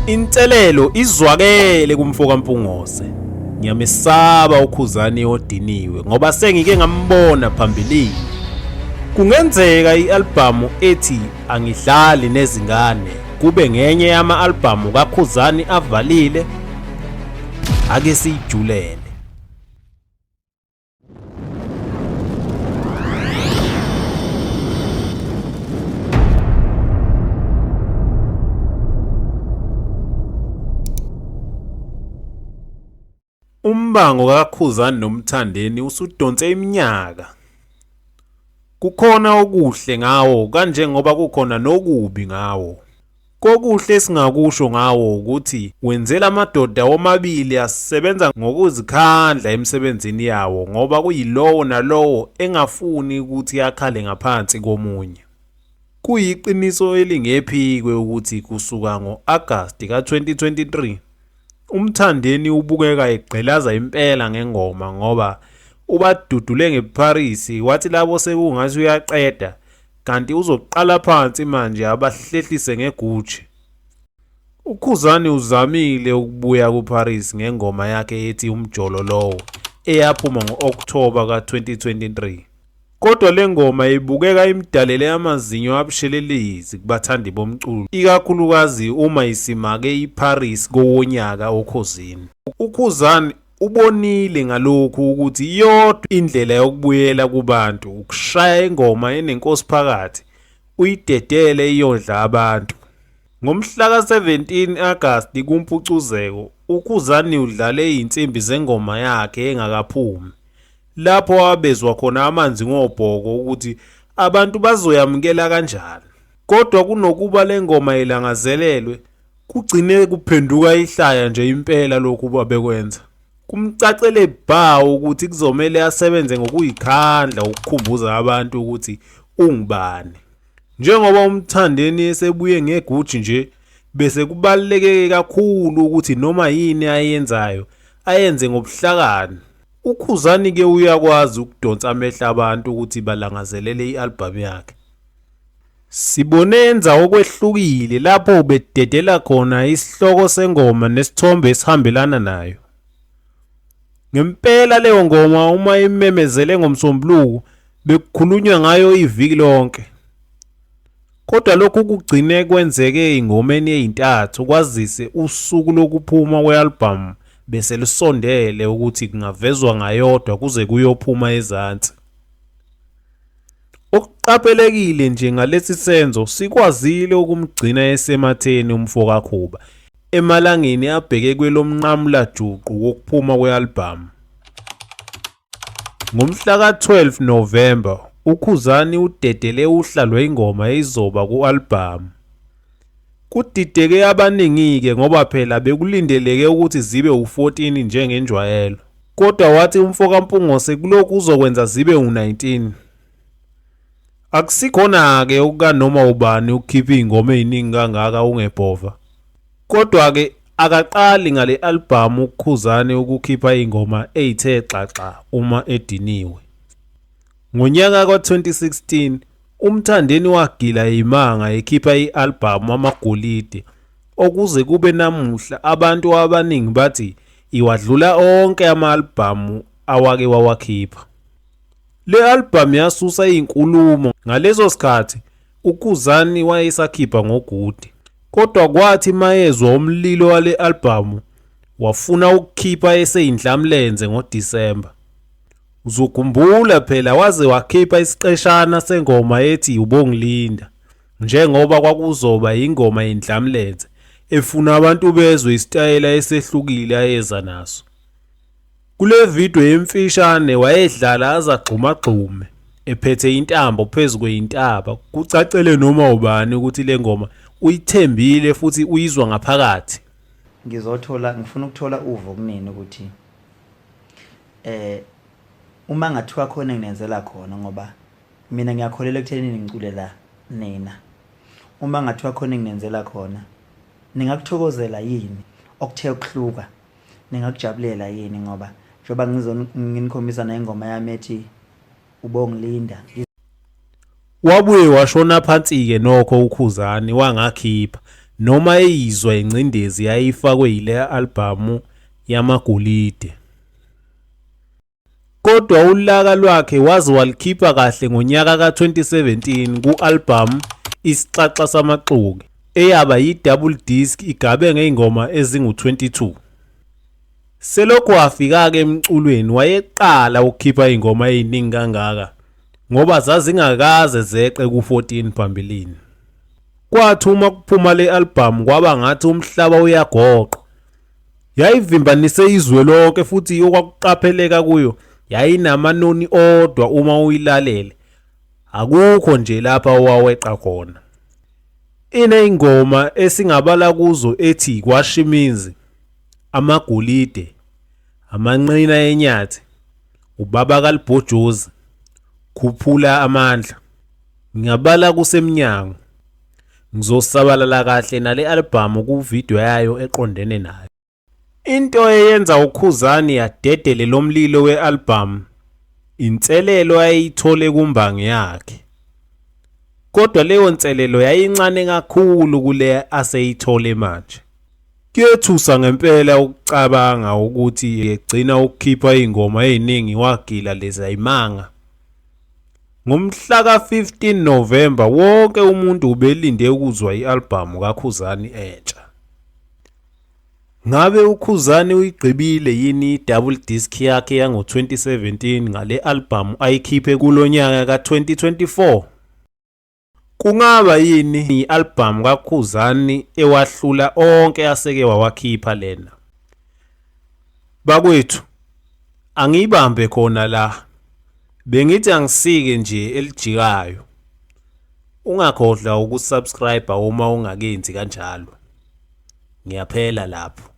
Inselelo izwakele kumfoka Mpungose. Ngiyamesaba uKhuzani odiniwe ngoba sengike ngambona phambilini. Kungenzeka ialbum ethi Angidlali nezingane kube ngenye yama-album kaKhuzani avalile. Ake sijulele. Umbango kaKhuzani noMthandeni usudonse iminyaka. Kukhona okuhle ngawo kanje ngoba kukhona nokubi ngawo. Kokuhle singakusho ngawo ukuthi wenzela amadoda womabili asebenza ngokuzikhandla emsebenzini yawo ngoba kuyilowo nalowo engafuni ukuthi akhale ngaphansi komunye. Kuyiqiniso elingephikwe ukuthi kusuka ngo-Agasti ka-2023 uMthandeni ubukeka egqilaza impela ngengoma ngoba ubadudule ngeParis wathi labo sekungathi uyaqeda kanti uzoqala phansi manje abahlehlise ngeGucci. uKhuzani uzamile ukubuya kuParis ngengoma yakhe ethi Umjolo Lowo eyaphuma ngo-October ka-2023. Kodwa le ngoma ibukeka imdalele amazinyo abushelelezi kubathandi bomculo, ikakhulukazi uma isimake iParis kowonyaka okhosini. uKhuzani ubonile ngalokhu ukuthi yodwa indlela yokubuyela kubantu ukushaya ingoma enenkosi phakathi uyidedele iyodla abantu. Ngomhla ka-17 Agasti kuMpucuzeko, uKhuzani udlale izinsimbi zengoma yakhe engakaphumi. Lapho wabezwa khona amanzi ngobhoko ukuthi abantu bazoyamukela kanjani. Kodwa kunokuba le ngoma ilangazelelwe, kugcine kuphenduka ihlaya nje impela lokhu babekwenza. Kumcacele bha ukuthi kuzomela asebenze ngokuyikhandla ukukhumbuza abantu ukuthi ungubani. Njengoba uMthandeni esebuye ngeGucci nje, bese kubaluleke kakhulu ukuthi noma yini ayenzayo ayenze ngobuhlakani. uKhuzani ke uyakwazi ukudonsa amehla abantu ukuthi balangazelele ialbum yakhe. Sibone enza okwehlukile lapho ubededela khona isihloko sengoma nesithombe esihambelana nayo. Ngempela leyo ngoma uma imemezele ngoMsombuluko bekukhulunywa ngayo iviki lonke. Kodwa lokhu kugcine kwenzeke ingomeni eyintathu kwazise usuku lokuphuma kwealbum bese lisondele ukuthi kungavezwa ngayodwa kuze kuyophuma ezantsi. Okuqaphelekile nje ngalesi senzo sikwazile ukumgcina esematheni umfoka Khuba emalangeni abheke kwelomnqamula juqu wokuphuma kwealbum. Ngomhla ka-12 November uKhuzani udedele uhla lwengoma izoba ku-album. Kudideke abaningi-ke ngoba phela bekulindeleke ukuthi zibe u-14 njengenjwayelo. Kodwa wathi umfoka Mpungose kulokhu uzokwenza zibe u-19. Akusikhona-ke ukukanoma ubani ukukhipha ingoma eziningi kangaka ungebhova. Kodwa-ke akaqali ngale album uKhuzani ukukhipha ingoma ezithe xaxa uma ediniwe. Ngonyaka ka-2016 uMthandeni wagila imanga ekhipha i-album Amagolide okuze kube namuhla abantu abaningi bathi iwadlula onke ama-album awake wawakhipha. Le album yasusa izinkulumo ngalezo sikhathi uKhuzani wayesakhipha ngoGudi. Kodwa kwathi mayezwa umlilo wale album wafuna ukukhipha eseyindlamlenze ngoDisemba. Uzokhumbula phela waze wakhipha isiqeshana sengoma ethi Ubongilinda njengoba kwakuzoba ingoma yendlamlenze efuna abantu bezwe isitayela esehlukile ayeza naso. Kule video emfishane wayedlala azagxumagxume ephethe intambo phezulu kweyintaba. Kucacele noma ubani ukuthi le ngoma uyithembile futhi uyizwa ngaphakathi. Ngifuna ukuthola uvo kunini ukuthi uma ngathiwa khona nginenzela khona ngoba mina ngiyakholela ekuthenini ngiculela nina. Uma ngathiwa khona nginenzela khona ningakuthokozela yini okuthe ukuhluka, ningakujabulela yini ngoba njoba nginikhombisa nengoma yami ethi Ubongilinda. Wabuye washona phansi ke nokho uKhuzani wangakhipha noma eyizwa ingcindezi yayifakwe yile albhamu yamagolide. Kodwa ulaka lwakhe waze walikhipha kahle ngonyaka ka-2017 ku-albhamu Isixaxa Samaxuku eyaba yi-double disc igabe ngey'ngoma ezingu-22. Selokhu wafika-ke emculweni wayeqala ukukhipha iy'ngoma ey'ningi kangaka ngoba zazingakaze zeqe ku-14 phambilini. Kwathi uma kuphuma le albhamu kwaba ngathi umhlaba uyagoqa. Yayivimbanise izwe lonke futhi okwakuqapheleka kuyo yayinamanoni odwa uma uyilalele. Akukho nje lapha owaweqa khona. Iney'ngoma esingabala kuzo ethi Kwashimizi, Amagolide, Amanqina Enyathi, Ubaba kaLibhojozi, Khuphula Amandla. Ngingabala kusemnyango. Ngizosabalala kahle nale albhamu ku-video yayo eqondene nayo. Into eyenza uKhuzani yadedele lo mlilo we-albhamu inselelo ayithole kumbangi yakhe. Kodwa leyo nselelo yayincane kakhulu kule aseyithole manje. Kuyethusa ngempela ukucabanga ukuthi egcina ukukhipha izingoma eziningi wagila lezi ayimanga. Ngomhla ka-15 November wonke umuntu ubelinde ukuzwa i-albhamu kaKhuzani entsha. Ngabe uKhuzani uyigqibile yini i-double disc yakhe yango-2017 ngale albhamu ayikhiphe kulonyaka ka-2024? Kungaba yini i-albhamu kaKhuzani ewahlula onke aseke wawakhipha lena? Bakwethu, angiyibambe khona la. Bengithi angisike nje elijikayo. Ungakhohlwa ukusubscribe uma ungakenzi kanjalo. Ngiyaphela lapho.